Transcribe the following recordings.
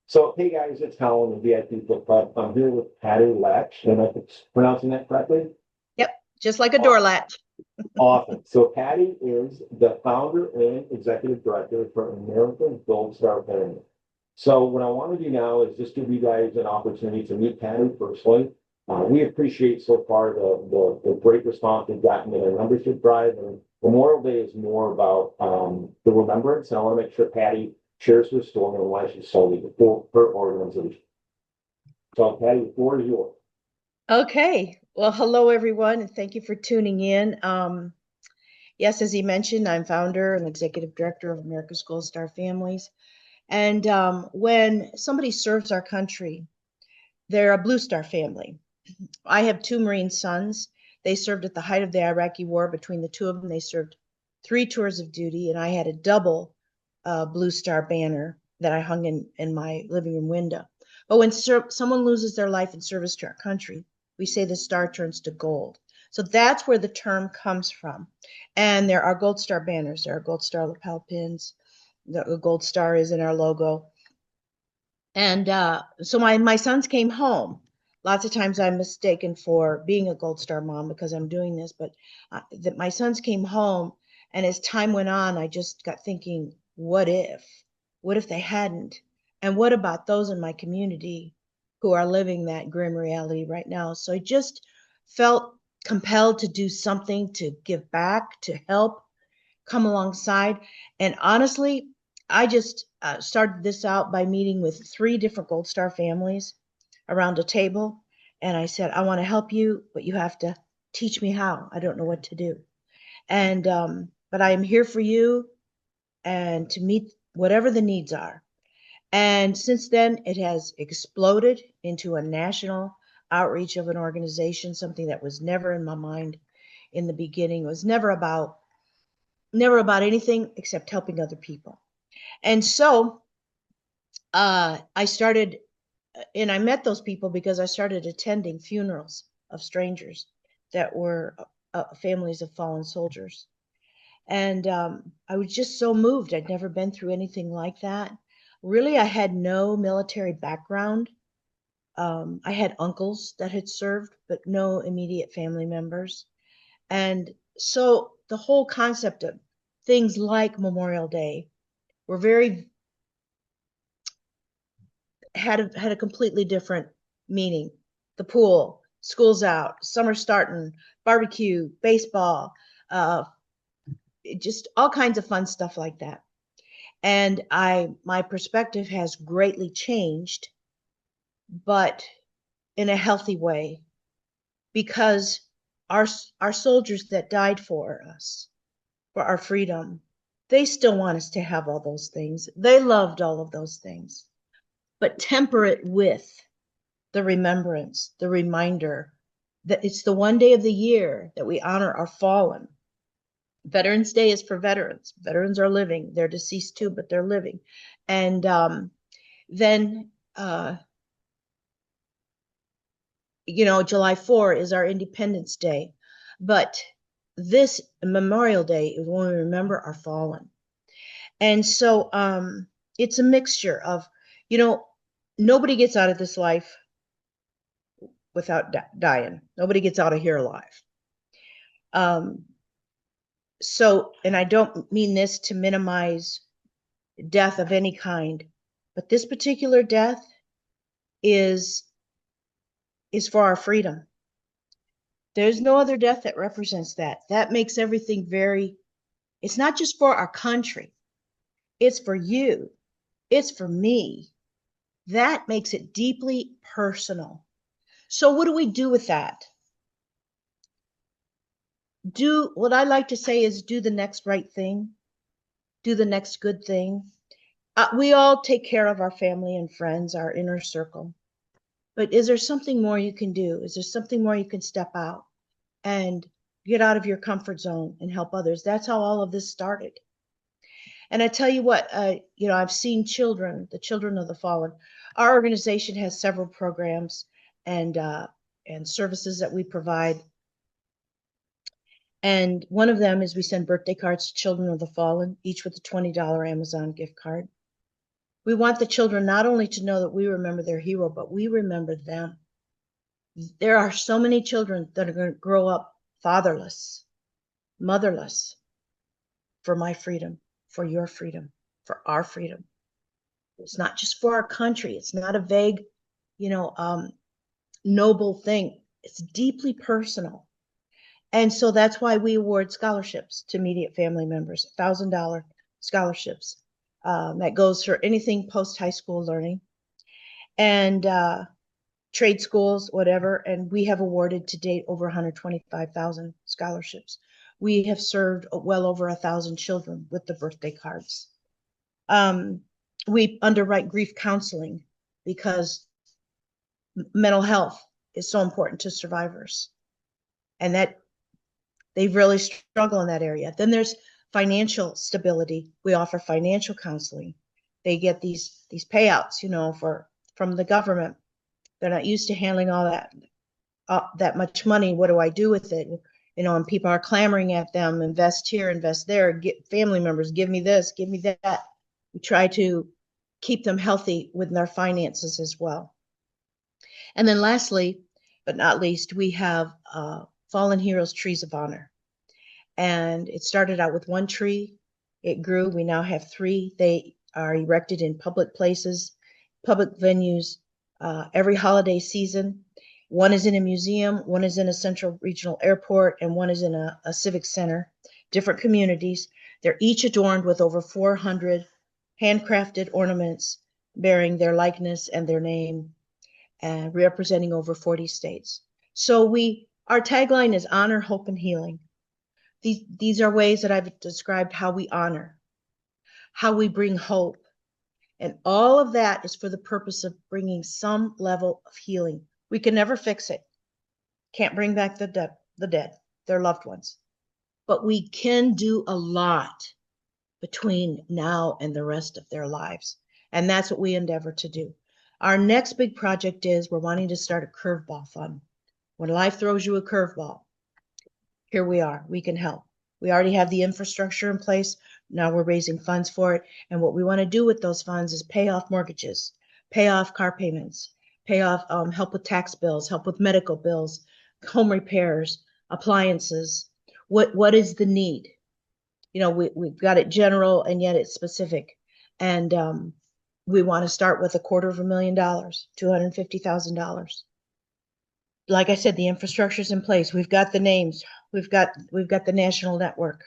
So, hey guys, it's Colin with VIP Book Club. I'm here with Patti Latch. Am I pronouncing that correctly? Yep, just like a door Aw- latch. Awesome. So, Patty is the founder and executive director for American Gold Star Family. So, what I want to do now is just give you guys an opportunity to meet Patty personally. We appreciate so far the great response we've gotten in our membership drive. And Memorial Day is more about the remembrance. And I want to make sure Patty shares her story and why she sold it for her organization. So, Patty, the floor is yours. Okay. Well, hello everyone, and thank you for tuning in. Yes, as he mentioned, I'm founder and executive director of America's Gold Star Families. And when somebody serves our country, they're a Blue Star family. I have two Marine sons. They served at the height of the Iraqi War. Between the two of them, they served 3 tours of duty, and I had a double Blue Star banner that I hung in my living room window. But when someone loses their life in service to our country, we say the star turns to gold. So that's where the term comes from. And there are Gold Star banners, there are Gold Star lapel pins. The Gold Star is in our logo. And so my sons came home. Lots of times I'm mistaken for being a Gold Star mom because I'm doing this, but that my sons came home, and as time went on, I just got thinking, what if? What if they hadn't? And what about those in my community who are living that grim reality right now? So I just felt compelled to do something to give back, to help, come alongside. And honestly, I just started this out by meeting with 3 different Gold Star families around a table. And I said, I want to help you, but you have to teach me how. I don't know what to do. And, but I am here for you and to meet whatever the needs are. And since then, it has exploded into a national outreach of an organization, something that was never in my mind in the beginning. It was never about anything except helping other people. And so I started, and I met those people because I started attending funerals of strangers that were families of fallen soldiers. And I was just so moved. I'd never been through anything like that. Really, I had no military background. I had uncles that had served, but no immediate family members. And so the whole concept of things like Memorial Day were very had a completely different meaning. The pool, school's out, summer starting, barbecue, baseball, uh, just all kinds of fun stuff like that. And my perspective has greatly changed, but in a healthy way, because our our soldiers that died for us, for our freedom, they still want us to have all those things. They loved all of those things, but temper it with the remembrance, the reminder that it's the one day of the year that we honor our fallen. Veterans Day is for veterans. Veterans are living. They're deceased too, but they're living. And then, July 4 is our Independence Day. But this Memorial Day is when we remember our fallen. And so it's a mixture of, you know, nobody gets out of this life without dying. Nobody gets out of here alive. Um, so, and I don't mean this to minimize death of any kind, but this particular death is is for our freedom. There's no other death that represents that. That makes everything very, it's not just for our country, it's for you, it's for me. That makes it deeply personal. So, what do we do with that? Do what I like to say is do the next right thing, do the next good thing. We all take care of our family and friends, our inner circle. But is there something more you can do? Is there something more you can step out and get out of your comfort zone and help others? That's how all of this started. And I tell you what, I've seen children, the children of the fallen. Our organization has several programs and and services that we provide. And one of them is we send birthday cards to children of the fallen, each with a $20 Amazon gift card. We want the children not only to know that we remember their hero, but we remember them. There are so many children that are going to grow up fatherless, motherless, for my freedom, for your freedom, for our freedom. It's not just for our country. It's not a vague, noble thing. It's deeply personal. And so that's why we award scholarships to immediate family members, $1,000 scholarships. That goes for anything post-high school learning and trade schools, whatever. And we have awarded to date over 125,000 scholarships. We have served well over 1,000 children with the birthday cards. We underwrite grief counseling because mental health is so important to survivors, and that they really struggle in that area. Then there's financial stability. We offer financial counseling. They get these payouts, from the government. They're not used to handling all that much money. What do I do with it? And people are clamoring at them, invest here, invest there, get family members, give me this, give me that. We try to keep them healthy with their finances as well. And then lastly, but not least, we have Fallen Heroes Trees of Honor. And it started out with one tree. It grew. We now have 3. They are erected in public places, public venues, every holiday season. One is in a museum, one is in a central regional airport, and one is in a civic center, different communities. They're each adorned with over 400 handcrafted ornaments bearing their likeness and their name, and representing over 40 states. So our tagline is honor, hope, and healing. These are ways that I've described how we honor, how we bring hope. And all of that is for the purpose of bringing some level of healing. We can never fix it. Can't bring back the dead, their loved ones. But we can do a lot between now and the rest of their lives. And that's what we endeavor to do. Our next big project is we're wanting to start a curveball fund. When life throws you a curveball, here we are. We can help. We already have the infrastructure in place. Now we're raising funds for it. And what we want to do with those funds is pay off mortgages, pay off car payments, pay off, help with tax bills, help with medical bills, home repairs, appliances. What is the need? We've got it general and yet it's specific. And we want to start with $250,000, $250,000. Like I said, the infrastructure's in place. We've got the names. We've got the national network,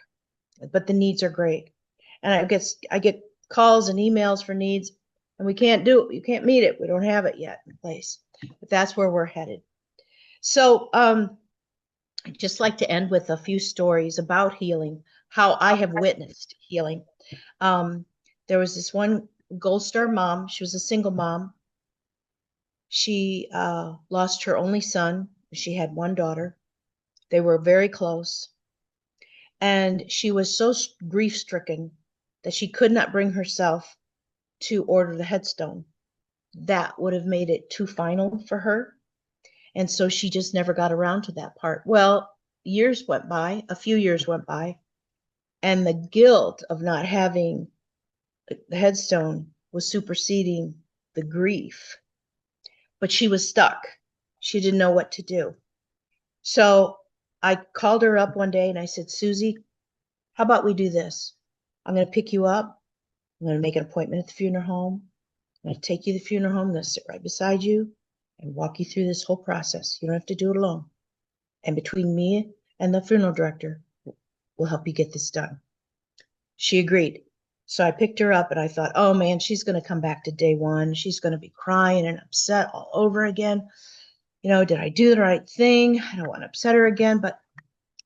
but the needs are great. And I get calls and emails for needs, and we can't do it. You can't meet it. We don't have it yet in place, but that's where we're headed. So I'd just like to end with a few stories about healing, how I have witnessed healing. There was this one Gold Star mom. She was a single mom. She lost her only son. She had one daughter. They were very close. And she was so grief-stricken that she could not bring herself to order the headstone. That would have made it too final for her. And so she just never got around to that part. Well, years went by, a few years went by, and the guilt of not having the headstone was superseding the grief. But she was stuck. She didn't know what to do. So I called her up one day and I said, Susie, how about we do this? I'm going to pick you up. I'm going to make an appointment at the funeral home. I'm going to take you to the funeral home. I'm going to sit right beside you and walk you through this whole process. You don't have to do it alone. And between me and the funeral director, we'll help you get this done. She agreed. So I picked her up and I thought, oh man, she's going to come back to day one. She's going to be crying and upset all over again. Did I do the right thing? I don't want to upset her again, but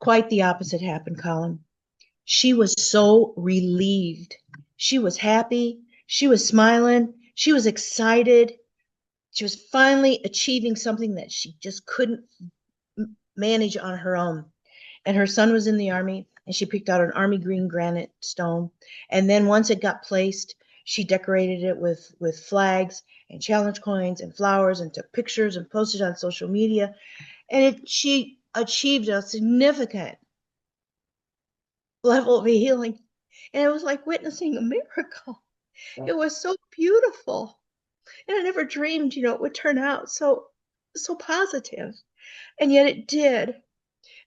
quite the opposite happened, Colin. She was so relieved. She was happy. She was smiling. She was excited. She was finally achieving something that she just couldn't manage on her own. And her son was in the Army, and she picked out an Army green granite stone. And then once it got placed, she decorated it with flags and challenge coins and flowers and took pictures and posted on social media. And she achieved a significant level of healing. And it was like witnessing a miracle. It was so beautiful. And I never dreamed, it would turn out so positive. And yet it did.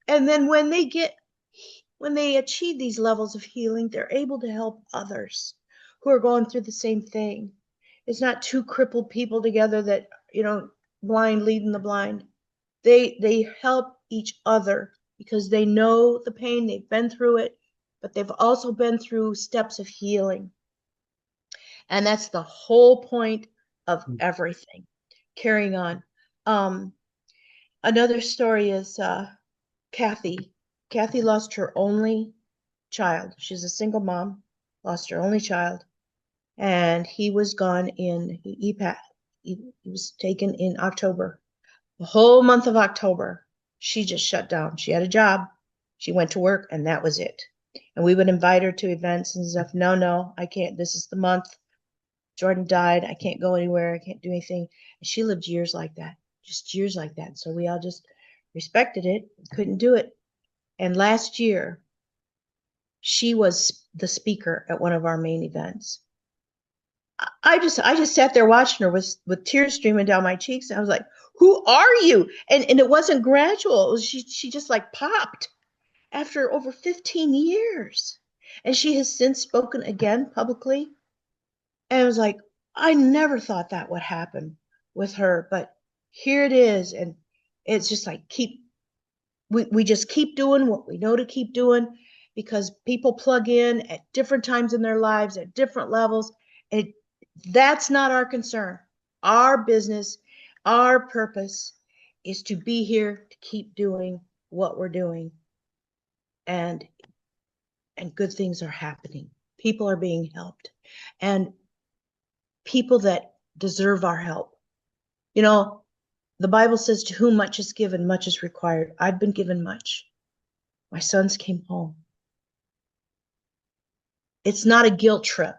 And then when they achieve these levels of healing, they're able to help others who are going through the same thing. It's not two crippled people together that, blind leading the blind. They help each other because they know the pain, they've been through it, but they've also been through steps of healing. And that's the whole point of everything. Carrying on. Another story is Kathy. Kathy lost her only child. She's a single mom, lost her only child, and he was gone he was taken in October. The whole month of October, she just shut down. She had a job, she went to work, and that was it. And we would invite her to events and stuff. No, I can't. This is the month. Jordan died. I can't go anywhere. I can't do anything. And she lived years like that, just years like that. So we all just respected it, couldn't do it. And last year, she was the speaker at one of our main events. I just sat there watching her with tears streaming down my cheeks. And I was like, who are you? And it wasn't gradual. It was, she just like popped after over 15 years. And she has since spoken again publicly. And I was like, I never thought that would happen with her, but here it is. And it's just like we just keep doing what we know to keep doing, because people plug in at different times in their lives at different levels. And that's not our concern. Our business, our purpose is to be here to keep doing what we're doing. And good things are happening. People are being helped. And people that deserve our help. The Bible says, to whom much is given, much is required. I've been given much. My sons came home. It's not a guilt trip.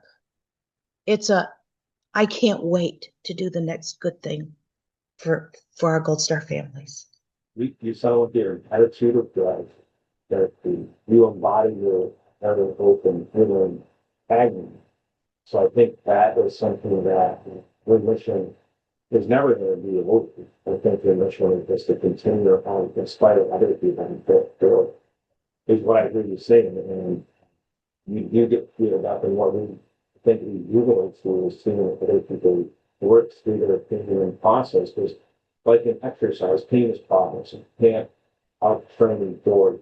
It's I can't wait to do the next good thing for our Gold Star families. You sound like your attitude of drive, that you embody your ever open, inner agony. So I think that is something that your mission is never going to be avoided. I think your mission is just to continue on in spite of other people that is what I hear you saying. And you get feel about the more we think we utilize tools to other people work through their opinion and process. Because like in exercise, pain is progress. You can't out training for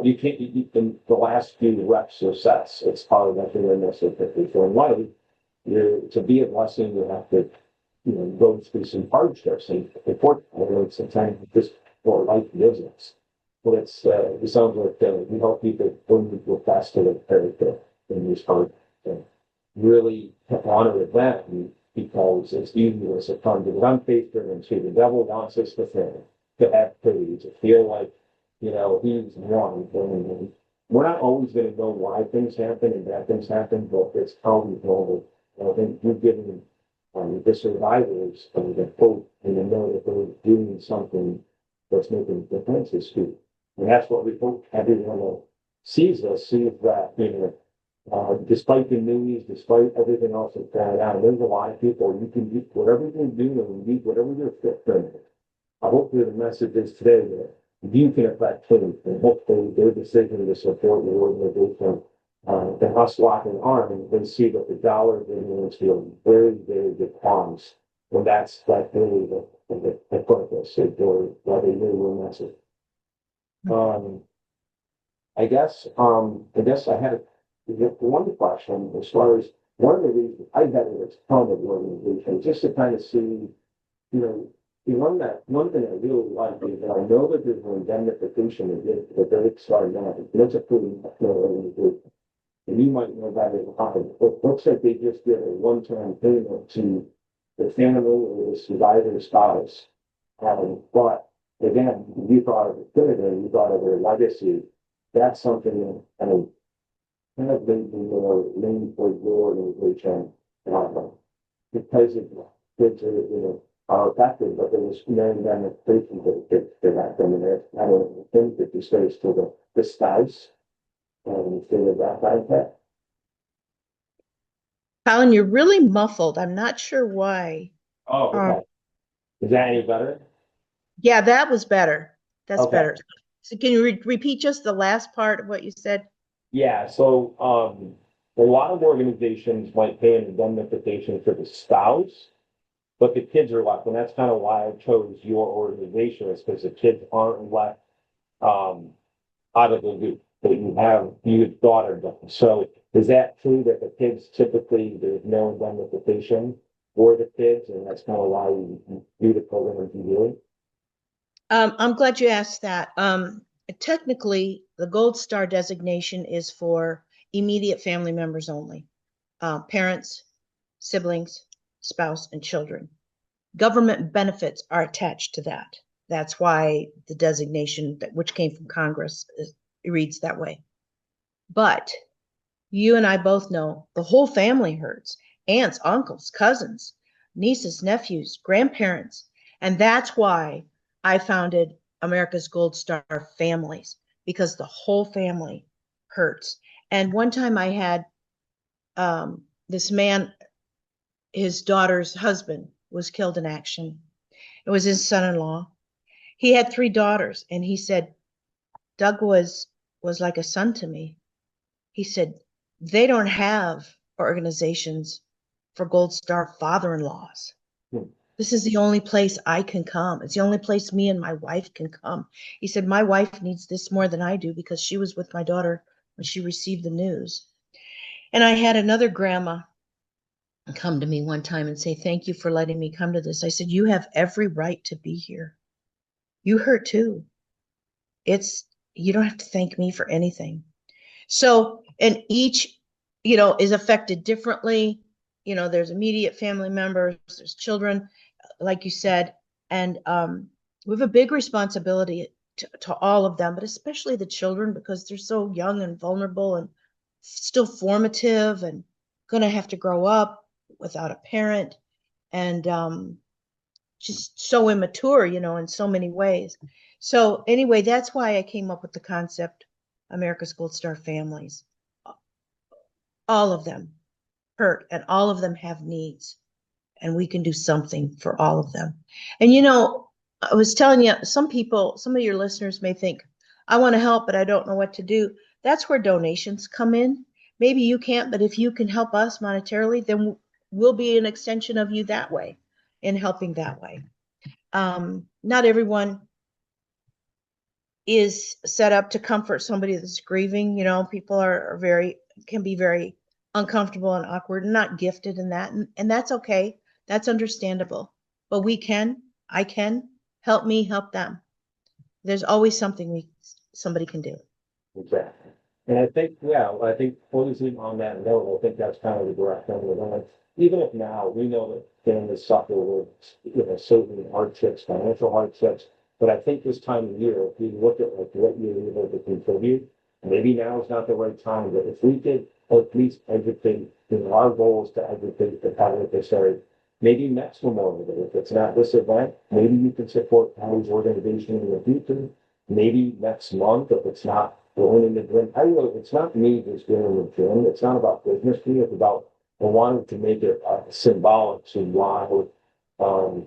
you can't in the last few reps or sets, it's probably nothing in this if you're in life, to be a blessing, you have to go through some hardships and important. Sometimes just for life business. But it sounds like we help people bring people faster than character in these hard things. Really honor them because it's easy to succumb to the unfaithful and to the devil wants us to have pity, to feel like, he's wrong. And we're not always going to know why things happen and bad things happen, but it's how we know that. I think you've given the survivors the hope and the know that they're doing something that's making a difference is huge. And that's what we hope everyone that sees that, despite the news, despite everything else that's going on, there's a lot of people, you can do whatever you're doing, whatever your fit for. I hope that the message is today that you can affect change, and hopefully their decision to support your organization, the us locking arms, they see that the dollar is a very, very good promise. And that's really the purpose of your whether your message. Um, I guess I had one question as far as one of the reasons I had a ton of organization just to kind of see, one thing I really like is that I know that there's an indemnification that they're starting out. That's a pretty organization. And you might know that it looks like they just did a one-time payment to the family or the survivor's spouse. But again, you thought of it today, you thought of their legacy. That's something that kind of made me lean for your organization, because of kids are affected, but there was no indemnification that happened. And I don't think that the stays to the spouse and things of that like that. Colin, you're really muffled. I'm not sure why. Oh, Um, okay. Is that any better? yeah, that was better. That's Okay. better. So can you repeat just the last part of what you said? Yeah, so a lot of organizations might pay an indemnification for the spouse, but the kids are left, and that's kind of why I chose your organization, is because the kids aren't left um out of the loop. That you have your daughter done. So is that true that the kids typically there's no indemnification for the kids, and that's kind of why you do the program as you do? I'm glad you asked that. Technically, the Gold Star designation is for immediate family members only, parents, siblings, spouse, and children. Government benefits are attached to that. That's why the designation, which came from Congress, it reads that way. But you and I both know the whole family hurts: aunts, uncles, cousins, nieces, nephews, grandparents. And that's why I founded America's Gold Star Families, because the whole family hurts. And one time I had this man, his daughter's husband was killed in action. It was his son in law. He had three daughters, and he said, Doug was like a son to me. He said, they don't have organizations for Gold Star father-in-laws. Hmm. This is the only place I can come. It's the only place me and my wife can come. He said, my wife needs this more than I do because she was with my daughter when she received the news. And I had another grandma come to me one time and say, thank you for letting me come to this. I said, you have every right to be here. You hurt too. It's, you don't have to thank me for anything. So, and each, is affected differently. There's immediate family members, there's children, like you said, and we have a big responsibility to all of them, but especially the children, because they're so young and vulnerable and still formative and going to have to grow up without a parent, and just so immature, in so many ways. So anyway, that's why I came up with the concept America's Gold Star Families. All of them hurt and all of them have needs, and we can do something for all of them. And I was telling you, some of your listeners may think, I want to help, but I don't know what to do. That's where donations come in. Maybe you can't, but if you can help us monetarily, then we'll be an extension of you that way, in helping that way. Not everyone is set up to comfort somebody that's grieving. People are can be very uncomfortable and awkward and not gifted in that. And that's okay. That's understandable. But I can help me help them. There's always something somebody can do. Exactly. And I think closing on that note, I think that's kind of the direction we're going. Even if now we know that families suffer with, certain hardships, financial hardships, but I think this time of year, if you look at like what you're able to contribute, maybe now is not the right time, but if we could at least educate, our goal is to educate the public, they say, maybe next Memorial Day, if it's not this event, maybe you can support County's organization in the future. Maybe next month, if it's not going in the gym. I know it's not me who's going in the gym. It's not about business to me. It's about I wanted to make it symbolic to um,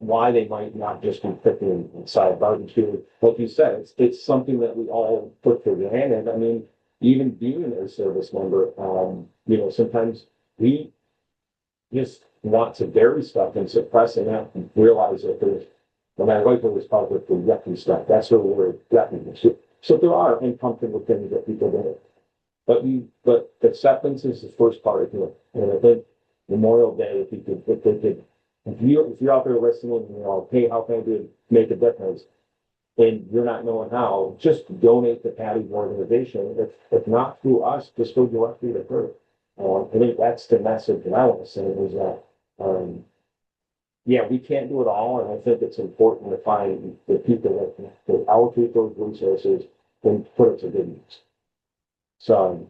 why they might not just be picking inside barbecue. Like you said, it's something that we all put for granted. I mean, even being a service member, sometimes we just want to bury stuff and suppress it and realize that there's, when my wife always calls it the yucky stuff, that's where we're yucky. So there are uncomfortable things that people do. But acceptance is the first part of it. And I think Memorial Day, if you're out there listening, hey, how can I make a difference? And you're not knowing how, just donate to Patty's organization. If not through us, just go directly to her. I think that's the message that I want to say is that, yeah, we can't do it all. And I think it's important to find the people that allocate those resources and put it to good use. So,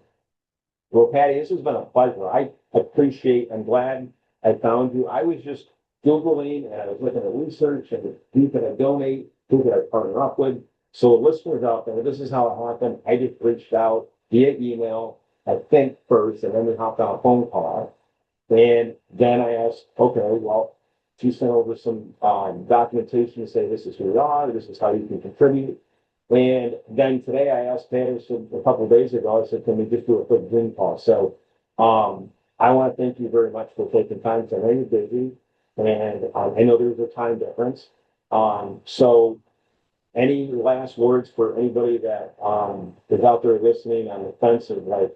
well, Patty, this has been a pleasure. I'm glad I found you. I was just Googling and I was looking at research and who could I donate, who could I partner up with. So listeners out there, this is how it happened. I just reached out via email. I think first, and then we hopped on a phone call. And then I asked, okay, well, she sent over some documentation to say this is who we are, this is how you can contribute. And then today I asked Patterson a couple of days ago, I said, can we just do a quick Zoom call? So I want to thank you very much for taking time. So I know you're busy, and I know there's a time difference. So any last words for anybody that is out there listening on the fence of like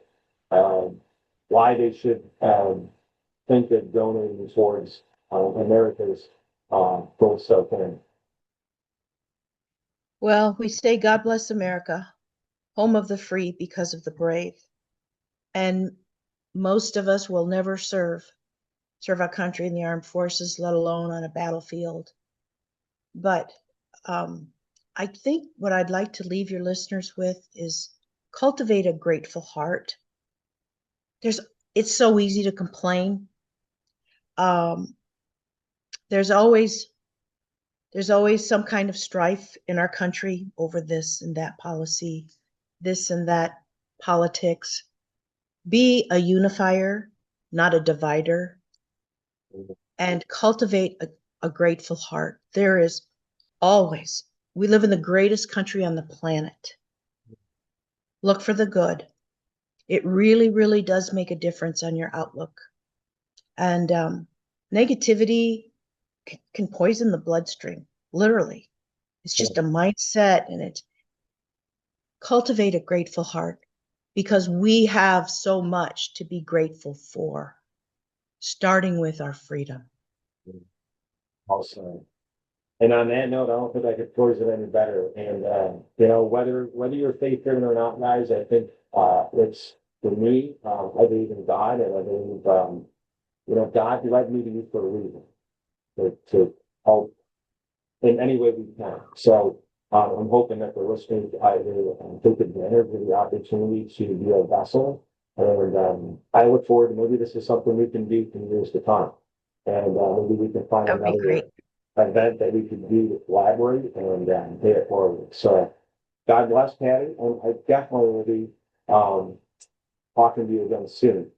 why they should think of donating towards America's Gold Star Plan? Well, we say God bless America, home of the free because of the brave. And most of us will never serve our country in the armed forces, let alone on a battlefield. But I think what I'd like to leave your listeners with is cultivate a grateful heart. It's so easy to complain. Um, there's always some kind of strife in our country over this and that policy, this and that politics. Be a unifier, not a divider, and cultivate a grateful heart. There is always, we live in the greatest country on the planet. Look for the good. It really, really does make a difference on your outlook. And negativity can poison the bloodstream, literally. It's just a mindset, and it's cultivate a grateful heart because we have so much to be grateful for, starting with our freedom. Also, and on that note, I don't think I could close it any better. And you know, whether you're faith driven or not, guys, I think it's for me. I believe in God, and I believe you know, God led me to you for a reason to help in any way we can. So I'm hoping that the listeners either take advantage of the opportunity to be a vessel. And I look forward to maybe this is something we can do in years to come. And maybe we can find That would be another great. event that we could do to collaborate and pay it forward. So God bless, Patty. And I definitely will be talking to you again soon.